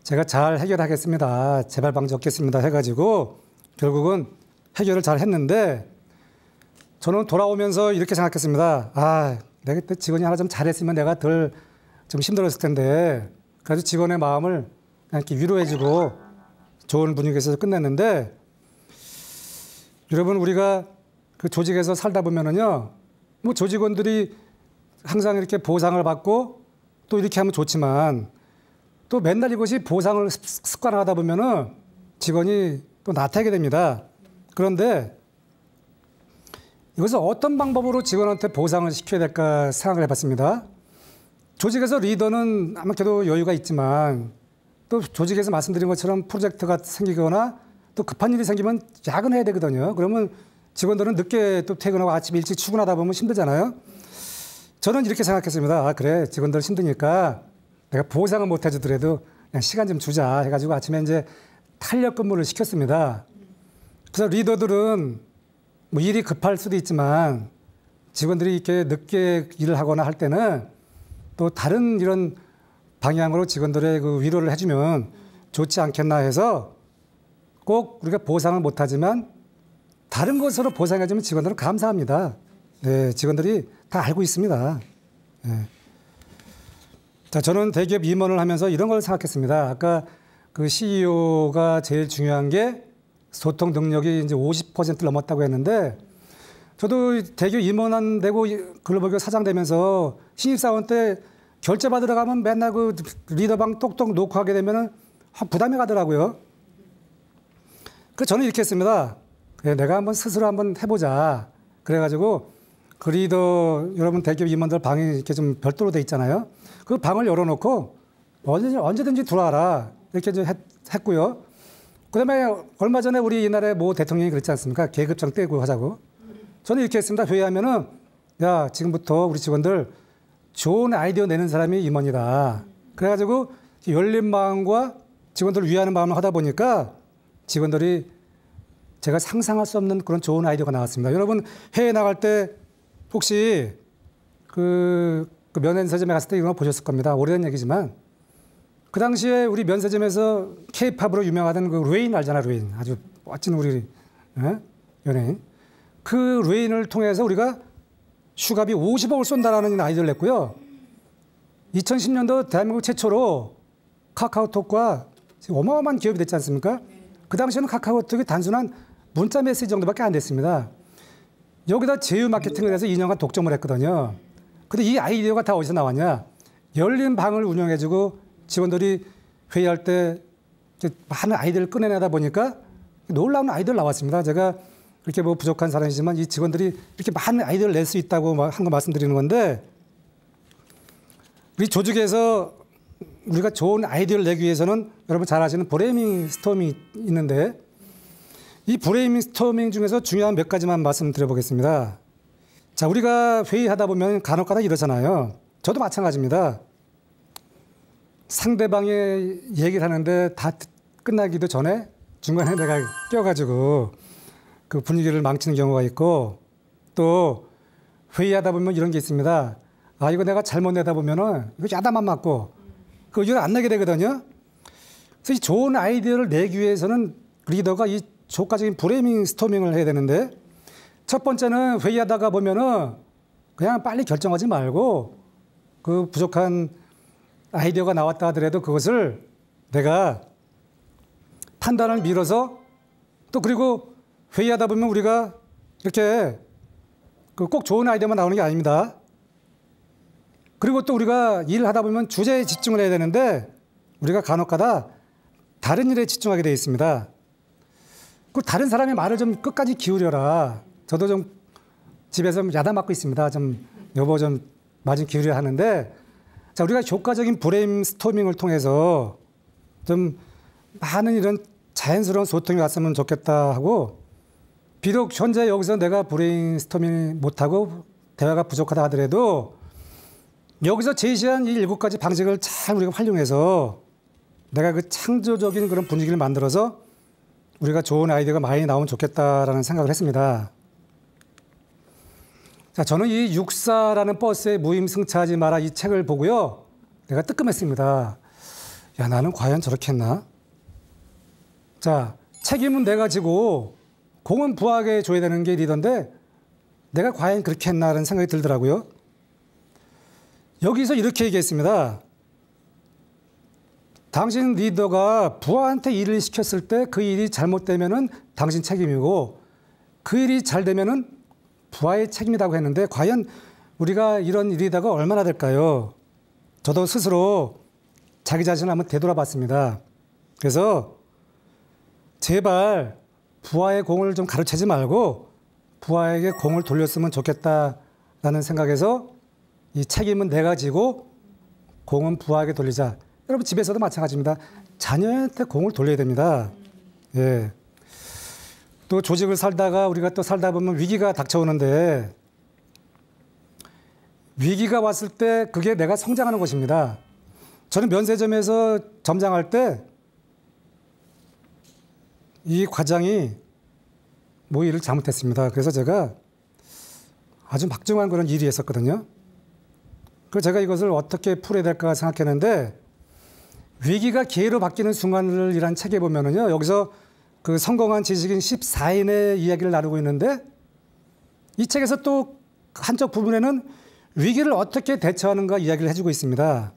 제가 잘 해결하겠습니다. 재발 방지 없겠습니다. 해가지고 결국은 해결을 잘 했는데 저는 돌아오면서 이렇게 생각했습니다. 아, 내가 그때 직원이 하나 좀 잘했으면 내가 덜 좀 힘들었을 텐데 그래서 직원의 마음을 그냥 이렇게 위로해주고 좋은 분위기에서 끝냈는데 여러분 우리가 그 조직에서 살다 보면은요 뭐 조직원들이 항상 이렇게 보상을 받고 또 이렇게 하면 좋지만 또 맨날 이것이 보상을 습관화하다 보면은 직원이 또 나태하게 됩니다. 그런데 이것을 어떤 방법으로 직원한테 보상을 시켜야 될까 생각을 해봤습니다. 조직에서 리더는 아무래도 여유가 있지만 또 조직에서 말씀드린 것처럼 프로젝트가 생기거나 또 급한 일이 생기면 야근해야 되거든요. 그러면 직원들은 늦게 또 퇴근하고 아침 일찍 출근하다 보면 힘들잖아요. 저는 이렇게 생각했습니다. 아, 그래. 직원들 힘드니까 내가 보상을 못 해주더라도 그냥 시간 좀 주자 해가지고 아침에 이제 탄력 근무를 시켰습니다. 그래서 리더들은 뭐 일이 급할 수도 있지만 직원들이 이렇게 늦게 일을 하거나 할 때는 또 다른 이런 방향으로 직원들의 그 위로를 해주면 좋지 않겠나 해서 꼭 우리가 보상을 못하지만 다른 것으로 보상해주면 직원들은 감사합니다. 네, 직원들이 다 알고 있습니다. 네. 자, 저는 대기업 임원을 하면서 이런 걸 생각했습니다. 아까 그 CEO가 제일 중요한 게 소통 능력이 이제 50% 넘었다고 했는데 저도 대기업 임원 되고 글로벌 사장 되면서 신입사원 때 결제 받으러 가면 맨날 그 리더방 똑똑 놓고 하게 되면은 부담이 가더라고요. 그래서 저는 이렇게 했습니다. 그래, 내가 한번 스스로 한번 해보자. 그래가지고 그 리더 여러분 대기업 임원들 방이 이렇게 좀 별도로 돼 있잖아요. 그 방을 열어놓고 언제든지 들어와라 이렇게 좀 했고요. 그다음에 얼마 전에 우리 옛날에 모 대통령이 그랬지 않습니까? 계급장 떼고 하자고. 저는 이렇게 했습니다. 회의하면은 야 지금부터 우리 직원들 좋은 아이디어 내는 사람이 임원이다. 그래가지고 열린 마음과 직원들을 위하는 마음을 하다 보니까 직원들이 제가 상상할 수 없는 그런 좋은 아이디어가 나왔습니다. 여러분 해외 나갈 때 혹시 그 면세점에 갔을 때 이런 거 보셨을 겁니다. 오래된 얘기지만 그 당시에 우리 면세점에서 K-팝으로 유명하던 그 레인 알잖아, 레인. 아주 멋진 우리 연예인. 그 레인을 통해서 우리가 슈가비 50억을 쏜다라는 아이디어를 냈고요. 2010년도 대한민국 최초로 카카오톡과 어마어마한 기업이 됐지 않습니까? 그 당시에는 카카오톡이 단순한 문자 메시지 정도밖에 안 됐습니다. 여기다 제휴 마케팅을 해서 2년간 독점을 했거든요. 근데 이 아이디어가 다 어디서 나왔냐? 열린 방을 운영해주고 직원들이 회의할 때 많은 아이디어를 꺼내내다 보니까 놀라운 아이디어를 나왔습니다. 제가 그렇게 뭐 부족한 사람이지만 이 직원들이 이렇게 많은 아이디어를 낼 수 있다고 한 거 말씀드리는 건데 우리 조직에서 우리가 좋은 아이디어를 내기 위해서는 여러분 잘 아시는 브레이밍 스토밍이 있는데 이 브레이밍 스토밍 중에서 중요한 몇 가지만 말씀드려보겠습니다. 자, 우리가 회의하다 보면 간혹가다 이러잖아요. 저도 마찬가지입니다. 상대방의 얘기를 하는데 다 끝나기도 전에 중간에 내가 껴가지고 그 분위기를 망치는 경우가 있고 또 회의하다 보면 이런 게 있습니다. 아, 이거 내가 잘못 내다 보면은 이거 야단만 맞고 그 의견을 안 내게 되거든요. 그래서 이 좋은 아이디어를 내기 위해서는 리더가 이 효과적인 브레이밍 스토밍을 해야 되는데 첫 번째는 회의하다가 보면은 그냥 빨리 결정하지 말고 그 부족한 아이디어가 나왔다 하더라도 그것을 내가 판단을 미뤄서 또 그리고 회의하다 보면 우리가 이렇게 그 꼭 좋은 아이디어만 나오는 게 아닙니다. 그리고 또 우리가 일을 하다 보면 주제에 집중을 해야 되는데 우리가 간혹가다 다른 일에 집중하게 되어 있습니다. 그 다른 사람의 말을 좀 끝까지 기울여라. 저도 좀 집에서 야단 맞고 있습니다. 좀 여보 좀 말 좀 기울여 하는데 자, 우리가 효과적인 브레인스토밍을 통해서 좀 많은 이런 자연스러운 소통이 왔으면 좋겠다 하고 비록 현재 여기서 내가 브레인스토밍 못하고 대화가 부족하다 하더라도 여기서 제시한 이 7가지 방식을 잘 우리가 활용해서 내가 그 창조적인 그런 분위기를 만들어서 우리가 좋은 아이디어가 많이 나오면 좋겠다라는 생각을 했습니다. 자, 저는 이 육사라는 버스에 무임승차하지 마라 이 책을 보고요. 내가 뜨끔했습니다. 야, 나는 과연 저렇게 했나? 자, 책임은 내가 지고 공은 부하에게 줘야 되는 게 리더인데 내가 과연 그렇게 했나라는 생각이 들더라고요. 여기서 이렇게 얘기했습니다. 당신 리더가 부하한테 일을 시켰을 때 그 일이 잘못되면은 당신 책임이고 그 일이 잘 되면은 부하의 책임이라고 했는데 과연 우리가 이런 리더가 얼마나 될까요? 저도 스스로 자기 자신을 한번 되돌아봤습니다. 그래서 제발 부하의 공을 좀 가로채지 말고 부하에게 공을 돌렸으면 좋겠다라는 생각에서 이 책임은 내가 지고 공은 부하에게 돌리자. 여러분 집에서도 마찬가지입니다. 자녀한테 공을 돌려야 됩니다. 예. 또 조직을 살다가 우리가 또 살다 보면 위기가 닥쳐오는데 위기가 왔을 때 그게 내가 성장하는 것입니다. 저는 면세점에서 점장할 때 이 과장이 뭐 일을 잘못했습니다. 그래서 제가 아주 막중한 그런 일이 있었거든요. 그래서 제가 이것을 어떻게 풀어야 될까 생각했는데 위기가 기회로 바뀌는 순간을이란 책에 보면은요. 여기서 그 성공한 지식인 14인의 이야기를 나누고 있는데 이 책에서 또 한쪽 부분에는 위기를 어떻게 대처하는가 이야기를 해주고 있습니다.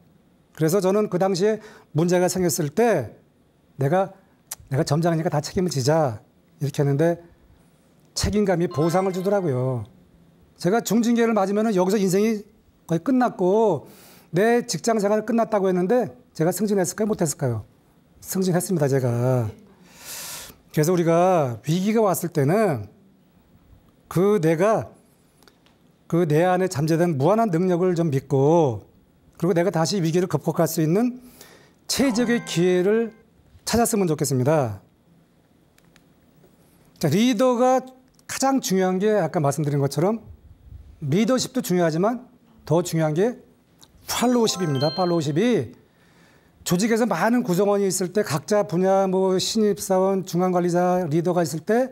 그래서 저는 그 당시에 문제가 생겼을 때 내가 점장이니까 다 책임을 지자 이렇게 했는데 책임감이 보상을 주더라고요. 제가 중징계를 맞으면 여기서 인생이 거의 끝났고 내 직장 생활이 끝났다고 했는데 제가 승진했을까요? 못했을까요? 승진했습니다, 제가. 그래서 우리가 위기가 왔을 때는 내가 내 안에 잠재된 무한한 능력을 좀 믿고 그리고 내가 다시 위기를 극복할 수 있는 최적의 기회를 찾았으면 좋겠습니다. 자, 리더가 가장 중요한 게 아까 말씀드린 것처럼 리더십도 중요하지만 더 중요한 게 팔로우십입니다. 팔로우십이 조직에서 많은 구성원이 있을 때 각자 분야 뭐 신입사원, 중앙관리자, 리더가 있을 때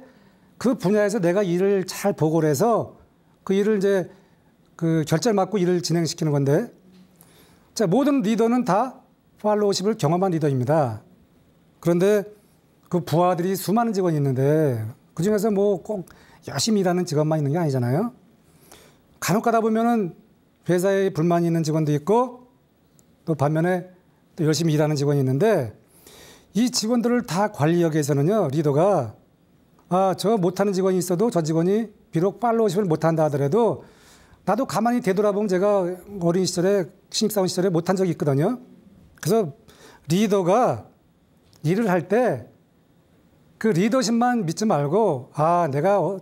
그 분야에서 내가 일을 잘 보고를 해서 그 일을 이제 그 결제를 맡고 일을 진행시키는 건데 자, 모든 리더는 다 팔로우십을 경험한 리더입니다. 그런데 그 부하들이 수많은 직원이 있는데 그중에서 뭐 꼭 열심히 일하는 직원만 있는 게 아니잖아요. 간혹 가다 보면은 회사에 불만이 있는 직원도 있고 또 반면에 또 열심히 일하는 직원이 있는데 이 직원들을 다 관리하기 위해서는요, 리더가 저 못하는 직원이 있어도 저 직원이 비록 팔로우십을 못한다 하더라도 나도 가만히 되돌아보면 제가 어린 시절에 신입사원 시절에 못한 적이 있거든요. 그래서 리더가 일을 할 때 그 리더십만 믿지 말고 내가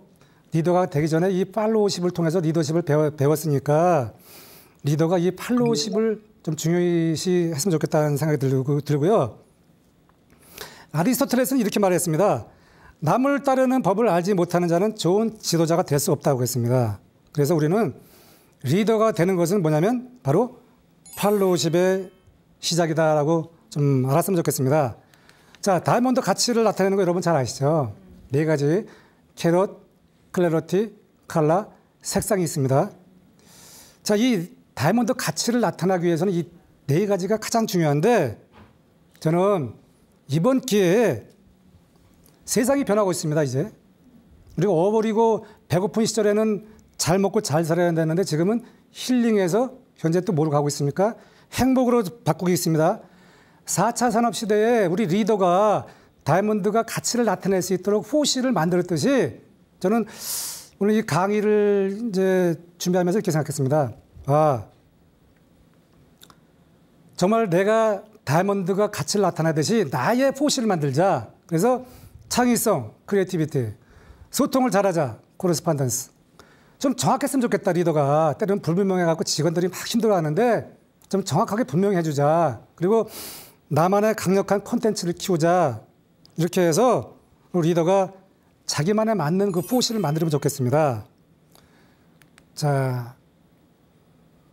리더가 되기 전에 이 팔로우십을 통해서 리더십을 배웠으니까 리더가 이 팔로우십을 좀 중요시 했으면 좋겠다는 생각이 들고요. 아리스토텔레스는 이렇게 말했습니다. 남을 따르는 법을 알지 못하는 자는 좋은 지도자가 될 수 없다고 했습니다. 그래서 우리는 리더가 되는 것은 뭐냐면 바로 팔로우십의 시작이다라고 좀 알았으면 좋겠습니다. 자, 다이아몬드 가치를 나타내는 거 여러분 잘 아시죠? 4가지 캐럿, 클래러티, 컬러, 색상이 있습니다. 자, 이 다이아몬드 가치를 나타나기 위해서는 이 4가지가 가장 중요한데 저는 이번 기회에 세상이 변하고 있습니다. 이제 우리가 어버리고 배고픈 시절에는 잘 먹고 잘 살아야 되는데 지금은 힐링해서 현재 또 뭐로 가고 있습니까? 행복으로 바꾸고 있습니다. 4차 산업시대에 우리 리더가 다이아몬드가 가치를 나타낼 수 있도록 호시를 만들었듯이 저는 오늘 이 강의를 이제 준비하면서 이렇게 생각했습니다. 정말 내가 다이아몬드가 가치를 나타내듯이 나의 호시를 만들자. 그래서 창의성, 크리에이티비티, 소통을 잘하자, 코레스판던스. 좀 정확했으면 좋겠다, 리더가. 때로는 불분명해갖고 직원들이 막 힘들어하는데 좀 정확하게 분명해주자. 그리고 나만의 강력한 콘텐츠를 키우자. 이렇게 해서 리더가 자기만에 맞는 그 포시를 만들면 좋겠습니다. 자,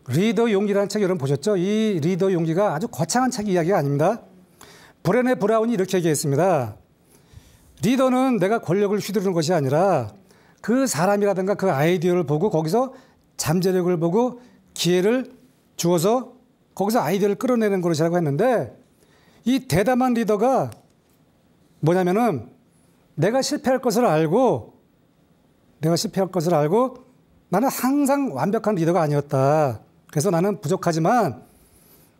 리더 용기라는 책 여러분 보셨죠? 이 리더 용기가 아주 거창한 책 이야기가 아닙니다. 브레네 브라운이 이렇게 얘기했습니다. 리더는 내가 권력을 휘두르는 것이 아니라 그 사람이라든가 그 아이디어를 보고 거기서 잠재력을 보고 기회를 주어서 거기서 아이디어를 끌어내는 것이라고 했는데 이 대담한 리더가 뭐냐면은 내가 실패할 것을 알고 나는 항상 완벽한 리더가 아니었다. 그래서 나는 부족하지만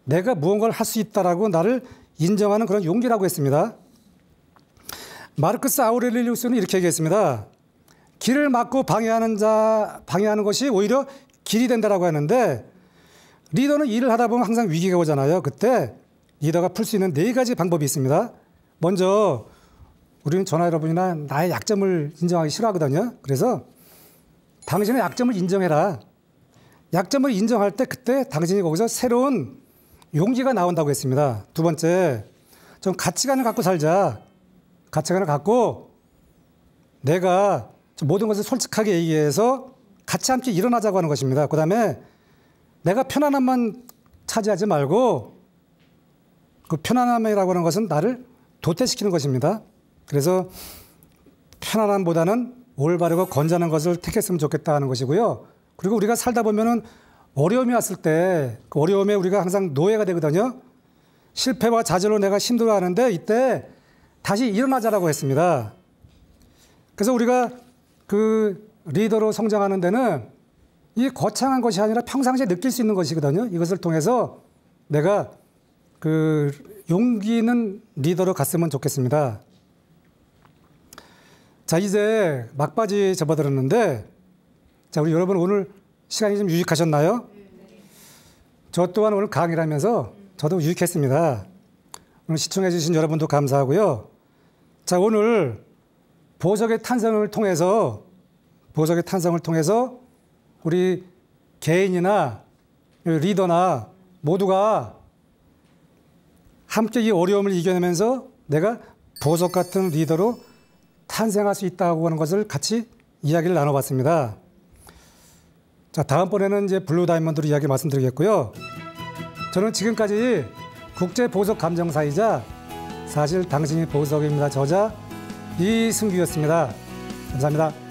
내가 무언가를 할 수 있다라고 나를 인정하는 그런 용기라고 했습니다. 마르크스 아우렐리우스는 이렇게 얘기했습니다. 길을 막고 방해하는 것이 오히려 길이 된다라고 하는데 리더는 일을 하다 보면 항상 위기가 오잖아요. 그때 리더가 풀 수 있는 4가지 방법이 있습니다. 먼저 우리는 전화 여러분이나 나의 약점을 인정하기 싫어하거든요. 그래서 당신의 약점을 인정해라. 약점을 인정할 때 그때 당신이 거기서 새로운 용기가 나온다고 했습니다. 2번째, 좀 가치관을 갖고 살자. 가치관을 갖고 내가 모든 것을 솔직하게 얘기해서 같이 함께 일어나자고 하는 것입니다. 그 다음에 내가 편안함만 차지하지 말고 그 편안함이라고 하는 것은 나를 도태시키는 것입니다. 그래서 편안함보다는 올바르고 건전한 것을 택했으면 좋겠다 하는 것이고요. 그리고 우리가 살다 보면은 어려움이 왔을 때 그 어려움에 우리가 항상 노예가 되거든요. 실패와 좌절로 내가 힘들어하는데 이때 다시 일어나자라고 했습니다. 그래서 우리가 그 리더로 성장하는 데는 이 거창한 것이 아니라 평상시에 느낄 수 있는 것이거든요. 이것을 통해서 내가 그 용기 있는 리더로 갔으면 좋겠습니다. 자, 이제 막바지 접어들었는데 자, 우리 여러분 오늘 시간이 좀 유익하셨나요? 저 또한 오늘 강의를 하면서 저도 유익했습니다. 오늘 시청해 주신 여러분도 감사하고요. 자, 오늘 보석의 탄생을 통해서 우리 개인이나 리더나 모두가 함께 이 어려움을 이겨내면서 내가 보석 같은 리더로 탄생할 수 있다고 하는 것을 같이 이야기를 나눠봤습니다. 자, 다음번에는 이제 블루 다이아몬드로 이야기 말씀드리겠고요. 저는 지금까지 국제 보석 감정사이자 사실 당신이 보석입니다. 저자 이승규였습니다. 감사합니다.